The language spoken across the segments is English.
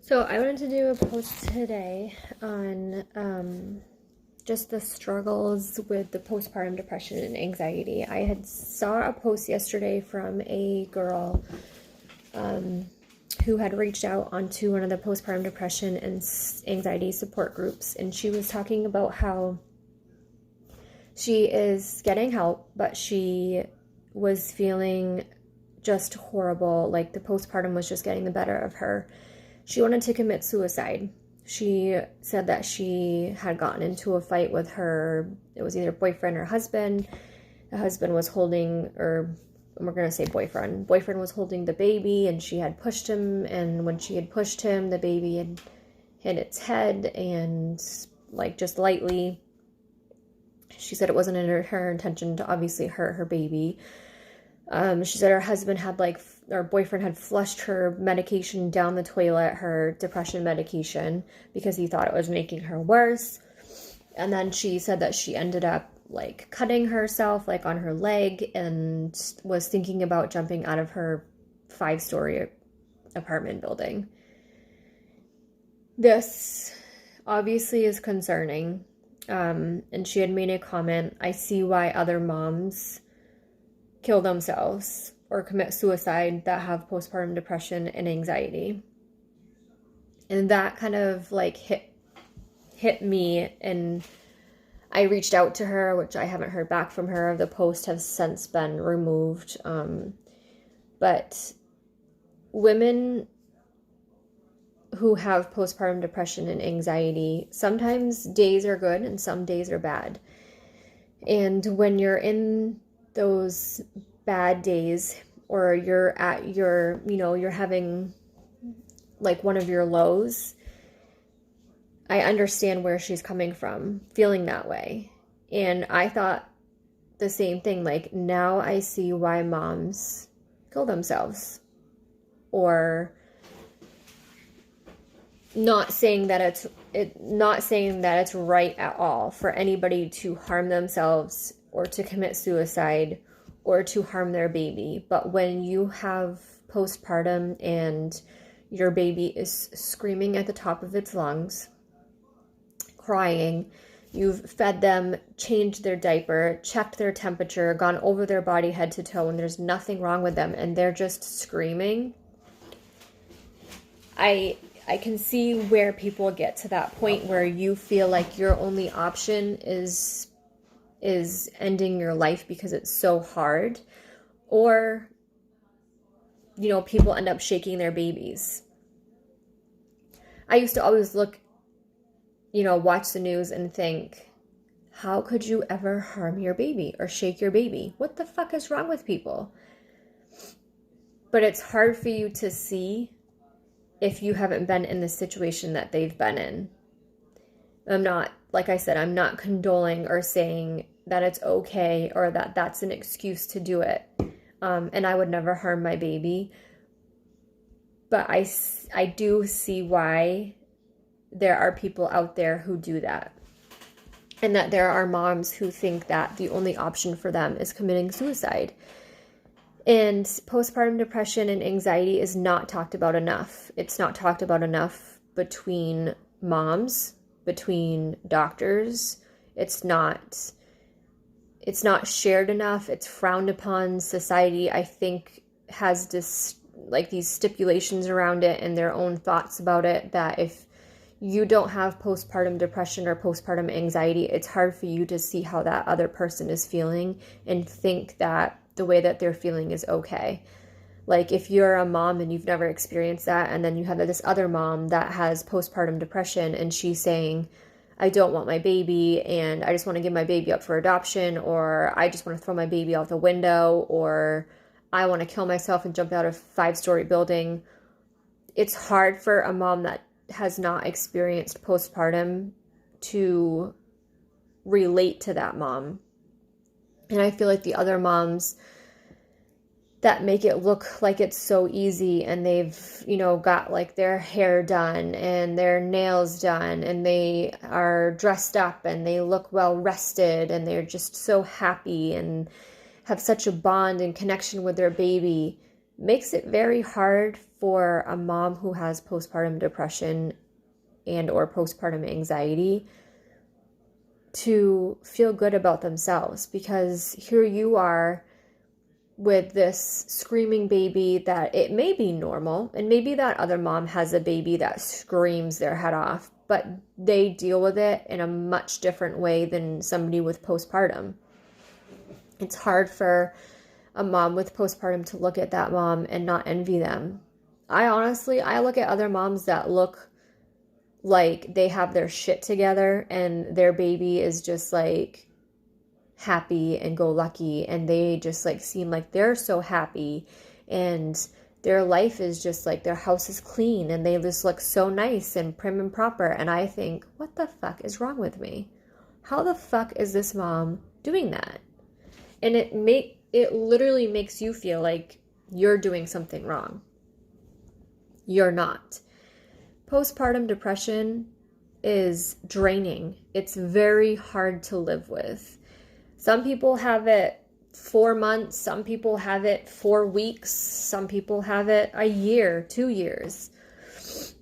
So I wanted to do a post today on just the struggles with the postpartum depression and anxiety. I had saw a post yesterday from a girl who had reached out onto one of the postpartum depression and anxiety support groups, and she was talking about how she is getting help, but she was feeling just horrible, like the postpartum was just getting the better of her. She wanted to commit suicide. She said that she had gotten into a fight with it was either boyfriend or husband. The husband was holding, or we're going to say boyfriend. Boyfriend was holding the baby, and she had pushed him, and when she had pushed him, the baby had hit its head, and like just lightly. She said it wasn't in her intention to obviously hurt her baby. She said her boyfriend had flushed her medication down the toilet, her depression medication, because he thought it was making her worse. And then she said that she ended up like cutting herself like on her leg and was thinking about jumping out of her 5-story apartment building. This obviously is concerning. And she had made a comment, "I see why other moms kill themselves or commit suicide that have postpartum depression and anxiety." And that kind of like hit me, and I reached out to her, which I haven't heard back from her. The post has since been removed. But women who have postpartum depression and anxiety, sometimes days are good and some days are bad. And when you're in those bad days, or you're at you're having like one of your lows, I understand where she's coming from, feeling that way. And I thought the same thing, like now I see why moms kill themselves. Or not saying that it's right at all for anybody to harm themselves or to commit suicide or to harm their baby. But when you have postpartum and your baby is screaming at the top of its lungs, crying, you've fed them, changed their diaper, checked their temperature, gone over their body head to toe, and there's nothing wrong with them, and they're just screaming, I can see where people get to that point where you feel like your only option is ending your life because it's so hard. Or, people end up shaking their babies. I used to always look, watch the news and think, how could you ever harm your baby or shake your baby? What the fuck is wrong with people? But it's hard for you to see if you haven't been in the situation that they've been in. Like I said, I'm not condoling or saying that it's okay or that that's an excuse to do it. And I would never harm my baby. But I do see why there are people out there who do that. And that there are moms who think that the only option for them is committing suicide. And postpartum depression and anxiety is not talked about enough. It's not talked about enough between moms, between doctors. It's not shared enough. It's frowned upon. Society, I think, has these stipulations around it and their own thoughts about it, that if you don't have postpartum depression or postpartum anxiety, it's hard for you to see how that other person is feeling and think that the way that they're feeling is okay. Like if you're a mom and you've never experienced that, and then you have this other mom that has postpartum depression and she's saying, I don't want my baby and I just want to give my baby up for adoption, or I just want to throw my baby out the window, or I want to kill myself and jump out of a 5-story building. It's hard for a mom that has not experienced postpartum to relate to that mom. And I feel like the other moms that make it look like it's so easy, and they've, got like their hair done and their nails done and they are dressed up and they look well rested and they're just so happy and have such a bond and connection with their baby, makes it very hard for a mom who has postpartum depression and or postpartum anxiety to feel good about themselves, because here you are with this screaming baby that it may be normal, and maybe that other mom has a baby that screams their head off, but they deal with it in a much different way than somebody with postpartum. It's hard for a mom with postpartum to look at that mom and not envy them. I look at other moms that look like they have their shit together and their baby is just like happy and go lucky, and they just like seem like they're so happy, and their life is just like their house is clean and they just look so nice and prim and proper. And I think, what the fuck is wrong with me? How the fuck is this mom doing that? And it literally makes you feel like you're doing something wrong. You're not. Postpartum depression is draining. It's very hard to live with. Some people have it 4 months, some people have it 4 weeks, some people have it a year, 2 years.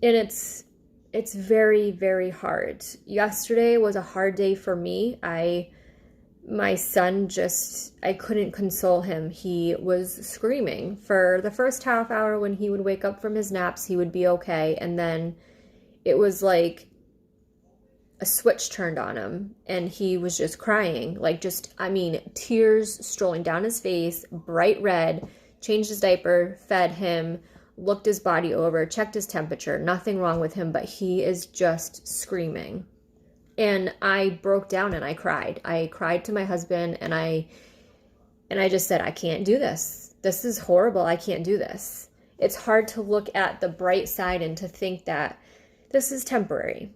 And it's very, very hard. Yesterday was a hard day for me. My son I couldn't console him. He was screaming. For the first half hour when he would wake up from his naps, he would be okay. And then it was like a switch turned on him and he was just crying. Tears strolling down his face, bright red, changed his diaper, fed him, looked his body over, checked his temperature, nothing wrong with him, but he is just screaming. And I broke down and I cried. I cried to my husband and I just said, I can't do this. This is horrible. I can't do this. It's hard to look at the bright side and to think that this is temporary.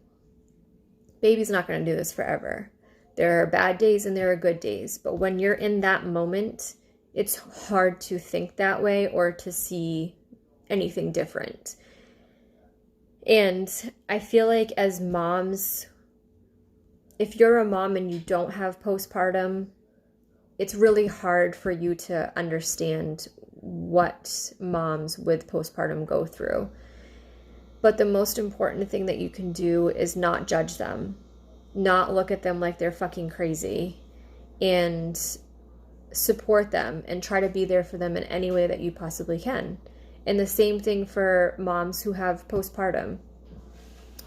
Baby's not going to do this forever. There are bad days and there are good days. But when you're in that moment, it's hard to think that way or to see anything different. And I feel like as moms, if you're a mom and you don't have postpartum, it's really hard for you to understand what moms with postpartum go through. But the most important thing that you can do is not judge them, not look at them like they're fucking crazy, and support them and try to be there for them in any way that you possibly can. And the same thing for moms who have postpartum.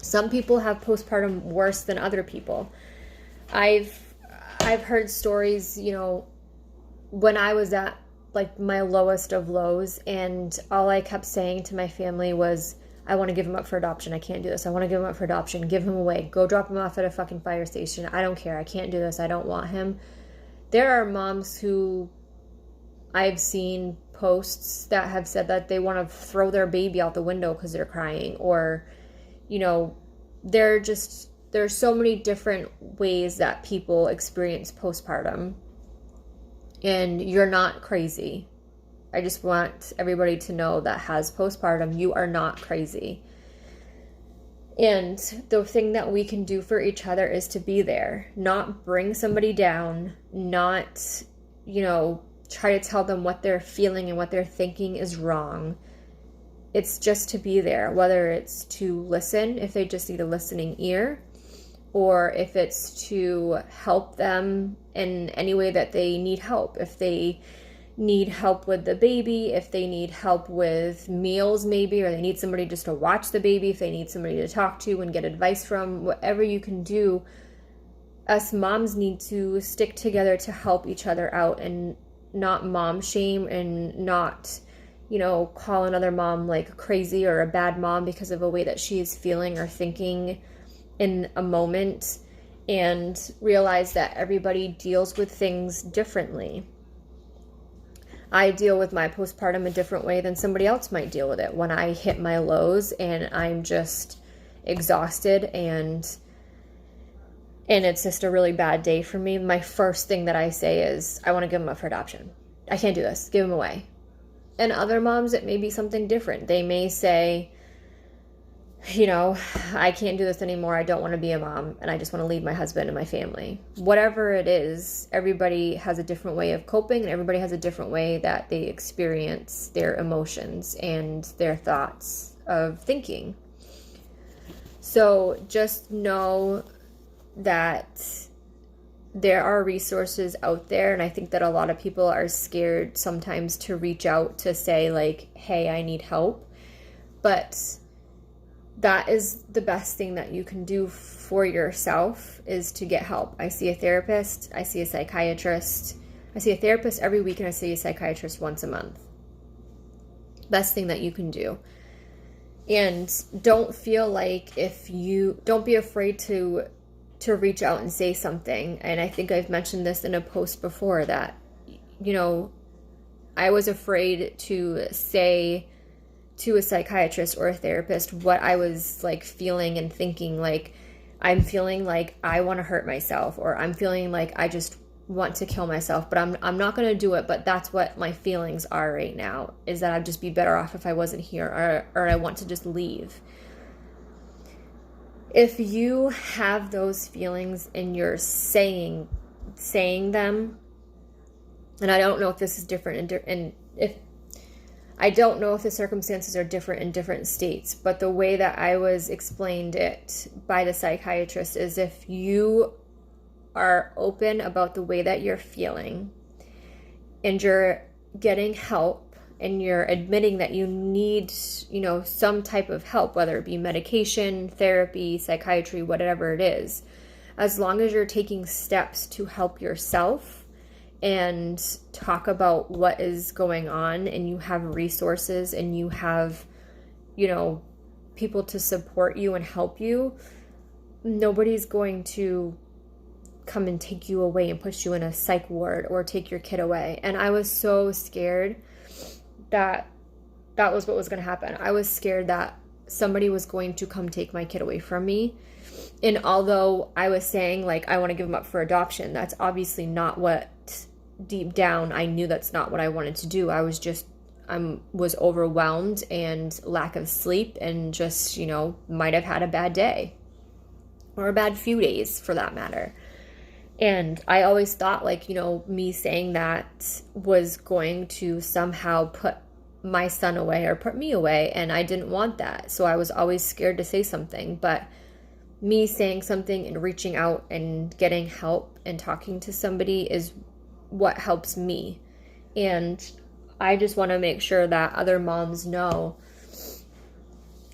Some people have postpartum worse than other people. I've heard stories, when I was at like my lowest of lows, and all I kept saying to my family was, I want to give him up for adoption. I can't do this. I want to give him up for adoption. Give him away. Go drop him off at a fucking fire station. I don't care. I can't do this. I don't want him. There are moms who I've seen posts that have said that they want to throw their baby out the window because they're crying, or, there's so many different ways that people experience postpartum, and you're not crazy. I just want everybody to know that has postpartum, you are not crazy. And the thing that we can do for each other is to be there, not bring somebody down, not, try to tell them what they're feeling and what they're thinking is wrong. It's just to be there, whether it's to listen if they just need a listening ear, or if it's to help them in any way that they need help. If they need help with the baby, if they need help with meals maybe, or they need somebody just to watch the baby, if they need somebody to talk to and get advice from, whatever you can do, us moms need to stick together to help each other out and not mom shame and not, call another mom like crazy or a bad mom because of a way that she is feeling or thinking in a moment, and realize that everybody deals with things differently. I deal with my postpartum a different way than somebody else might deal with it. When I hit my lows and I'm just exhausted and it's just a really bad day for me, my first thing that I say is, I want to give him up for adoption. I can't do this. Give him away. And other moms, it may be something different. They may say, I can't do this anymore. I don't want to be a mom and I just want to leave my husband and my family. Whatever it is, everybody has a different way of coping and everybody has a different way that they experience their emotions and their thoughts of thinking. So just know that there are resources out there, and I think that a lot of people are scared sometimes to reach out to say like, hey, I need help. But that is the best thing that you can do for yourself, is to get help. I see a therapist, I see a psychiatrist. I see a therapist every week and I see a psychiatrist once a month. Best thing that you can do. And don't feel like don't be afraid to reach out and say something. And I think I've mentioned this in a post before that, I was afraid to say to a psychiatrist or a therapist what I was like feeling and thinking. Like, I'm feeling like I want to hurt myself, or I'm feeling like I just want to kill myself, but I'm not going to do it. But that's what my feelings are right now, is that I'd just be better off if I wasn't here, or I want to just leave. If you have those feelings and you're saying them, and I don't know if this is different I don't know if the circumstances are different in different states, but the way that I was explained it by the psychiatrist is, if you are open about the way that you're feeling and you're getting help and you're admitting that you need, some type of help, whether it be medication, therapy, psychiatry, whatever it is, as long as you're taking steps to help yourself and talk about what is going on, and you have resources and you have, people to support you and help you, nobody's going to come and take you away and put you in a psych ward or take your kid away. And I was so scared that was what was going to happen. I was scared that somebody was going to come take my kid away from me. And although I was saying like, I want to give him up for adoption, that's obviously not what, deep down, I knew that's not what I wanted to do. I was overwhelmed and lack of sleep and just, might have had a bad day or a bad few days for that matter. And I always thought like, me saying that was going to somehow put my son away or put me away. And I didn't want that. So I was always scared to say something. But me saying something and reaching out and getting help and talking to somebody is what helps me. And I just want to make sure that other moms know,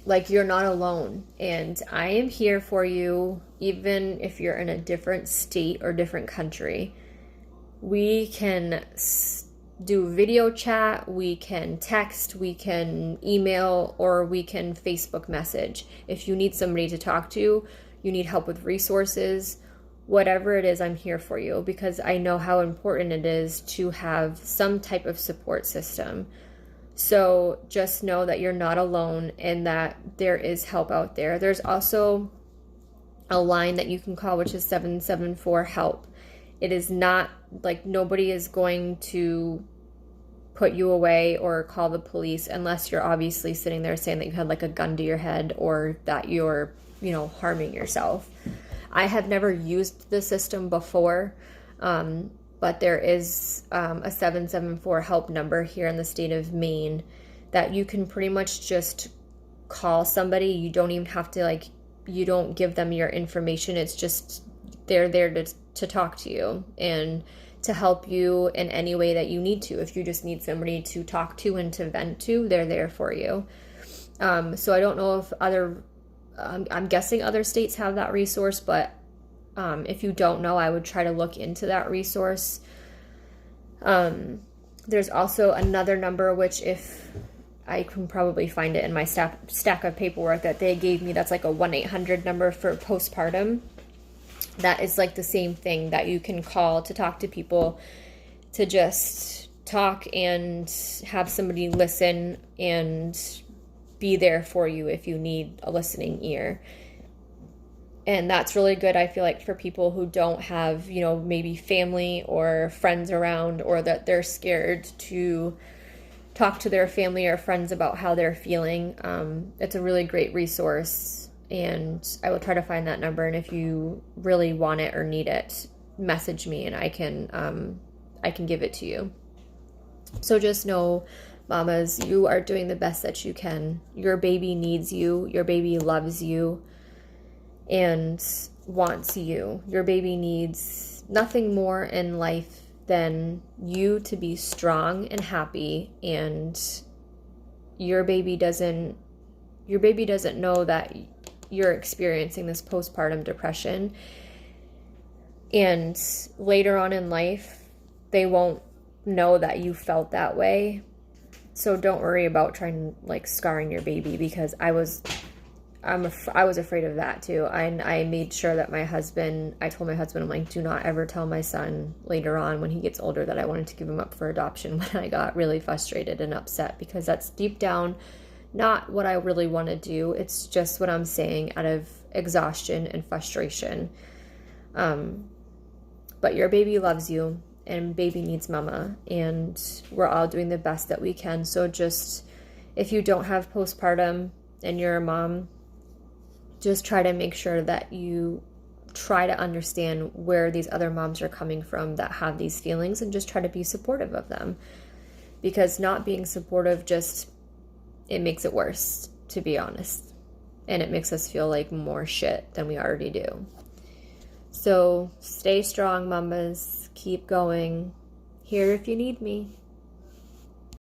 like, you're not alone, and I am here for you, even if you're in a different state or different country. We can do video chat, we can text, we can email, or we can Facebook message. If you need somebody to talk to, you need help with resources, whatever it is, I'm here for you, because I know how important it is to have some type of support system. So just know that you're not alone and that there is help out there. There's also a line that you can call, which is 774-HELP. It is not like, nobody is going to put you away or call the police unless you're obviously sitting there saying that you had like a gun to your head or that you're, harming yourself. I have never used the system before, but there is a 774-HELP number here in the state of Maine that you can pretty much just call somebody. You don't even have to, you don't give them your information. It's just they're there to talk to you and to help you in any way that you need to. If you just need somebody to talk to and to vent to, they're there for you. So I don't know if I'm guessing other states have that resource, but if you don't know, I would try to look into that resource. There's also another number, which if I can probably find it in my stack of paperwork that they gave me, that's like a 1-800 number for postpartum. That is like the same thing that you can call to talk to people, to just talk and have somebody listen and be there for you if you need a listening ear. And that's really good, I feel like, for people who don't have, maybe family or friends around, or that they're scared to talk to their family or friends about how they're feeling. It's a really great resource, and I will try to find that number. And if you really want it or need it, message me and I can give it to you. So just know, mamas, you are doing the best that you can. Your baby needs you. Your baby loves you and wants you. Your baby needs nothing more in life than you to be strong and happy, and your baby doesn't know that you're experiencing this postpartum depression, and later on in life they won't know that you felt that way. So don't worry about trying like scarring your baby, because I was afraid of that too. I made sure that I told my husband, I'm like, do not ever tell my son later on when he gets older that I wanted to give him up for adoption, when I got really frustrated and upset, because that's deep down not what I really want to do. It's just what I'm saying out of exhaustion and frustration. But your baby loves you, and baby needs mama, and we're all doing the best that we can. So just, if you don't have postpartum and you're a mom, just try to make sure that you try to understand where these other moms are coming from that have these feelings, and just try to be supportive of them, because not being supportive it makes it worse, to be honest, and it makes us feel like more shit than we already do. So stay strong, mamas. Keep going. Here if you need me.